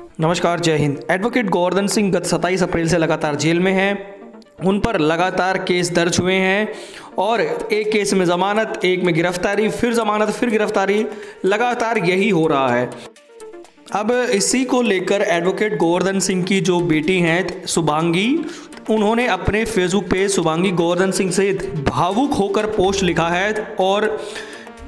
नमस्कार, जय हिंद। एडवोकेट गोवर्धन सिंह गत 27 अप्रैल से लगातार जेल में हैं। उन पर लगातार केस दर्ज हुए हैं और एक केस में ज़मानत, एक में गिरफ्तारी, फिर ज़मानत, फिर गिरफ्तारी, लगातार यही हो रहा है। अब इसी को लेकर एडवोकेट गोवर्धन सिंह की जो बेटी हैं शुभांगी, उन्होंने अपने फेसबुक पे शुभांगी गोवर्धन सिंह से भावुक होकर पोस्ट लिखा है और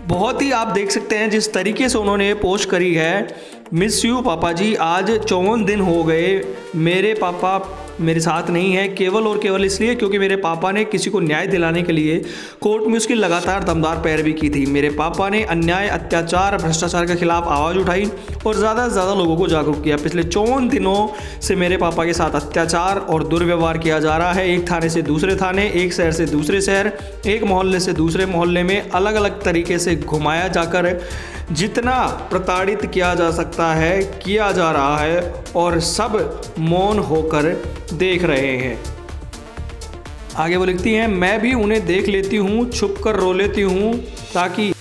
बहुत ही आप देख सकते हैं जिस तरीके से उन्होंने पोस्ट करी है। मिस यू पापा जी, आज 54 दिन हो गए मेरे पापा मेरे साथ नहीं है, केवल और केवल इसलिए क्योंकि मेरे पापा ने किसी को न्याय दिलाने के लिए कोर्ट में उसकी लगातार दमदार पैरवी की थी। मेरे पापा ने अन्याय, अत्याचार, भ्रष्टाचार के खिलाफ आवाज़ उठाई और ज़्यादा से ज़्यादा लोगों को जागरूक किया। पिछले 54 दिनों से मेरे पापा के साथ अत्याचार और दुर्व्यवहार किया जा रहा है। एक थाने से दूसरे थाने, एक शहर से दूसरे शहर, एक मोहल्ले से दूसरे मोहल्ले में अलग अलग तरीके से घुमाया जाकर जितना प्रताड़ित किया जा सकता है किया जा रहा है और सब मौन होकर देख रहे हैं। आगे वो लिखती हैं, मैं भी उन्हें देख लेती हूँ, छुप कर रो लेती हूँ ताकि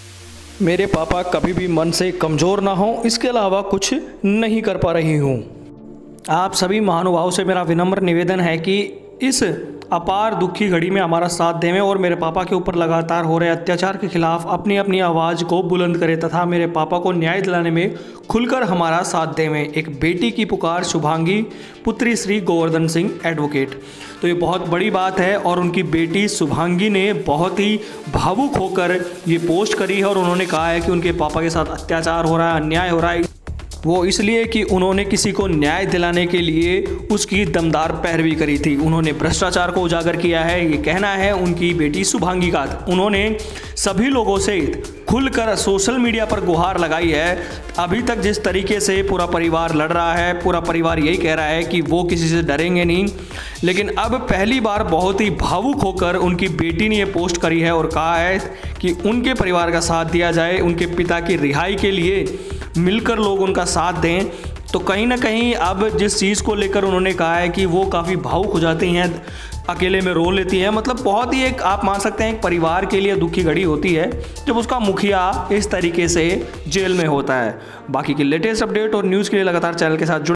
मेरे पापा कभी भी मन से कमज़ोर ना हो। इसके अलावा कुछ नहीं कर पा रही हूँ। आप सभी महानुभावों से मेरा विनम्र निवेदन है कि इस अपार दुखी घड़ी में हमारा साथ देवें और मेरे पापा के ऊपर लगातार हो रहे अत्याचार के खिलाफ अपनी अपनी आवाज़ को बुलंद करें तथा मेरे पापा को न्याय दिलाने में खुलकर हमारा साथ देवें। एक बेटी की पुकार, शुभांगी पुत्री श्री गोवर्धन सिंह एडवोकेट। तो ये बहुत बड़ी बात है और उनकी बेटी शुभांगी ने बहुत ही भावुक होकर ये पोस्ट करी है और उन्होंने कहा है कि उनके पापा के साथ अत्याचार हो रहा है, अन्याय हो रहा है, वो इसलिए कि उन्होंने किसी को न्याय दिलाने के लिए उसकी दमदार पैरवी करी थी। उन्होंने भ्रष्टाचार को उजागर किया है, ये कहना है उनकी बेटी शुभांगी का। उन्होंने सभी लोगों से खुलकर सोशल मीडिया पर गुहार लगाई है। अभी तक जिस तरीके से पूरा परिवार लड़ रहा है, पूरा परिवार यही कह रहा है कि वो किसी से डरेंगे नहीं, लेकिन अब पहली बार बहुत ही भावुक होकर उनकी बेटी ने ये पोस्ट करी है और कहा है कि उनके परिवार का साथ दिया जाए, उनके पिता की रिहाई के लिए मिलकर लोग उनका साथ दें। तो कहीं ना कहीं अब जिस चीज़ को लेकर उन्होंने कहा है कि वो काफ़ी भावुक हो जाती हैं, अकेले में रो लेती हैं, मतलब बहुत ही एक आप मान सकते हैं एक परिवार के लिए दुखी घड़ी होती है जब उसका मुखिया इस तरीके से जेल में होता है। बाकी की लेटेस्ट अपडेट और न्यूज़ के लिए लगातार चैनल के साथ जुड़े।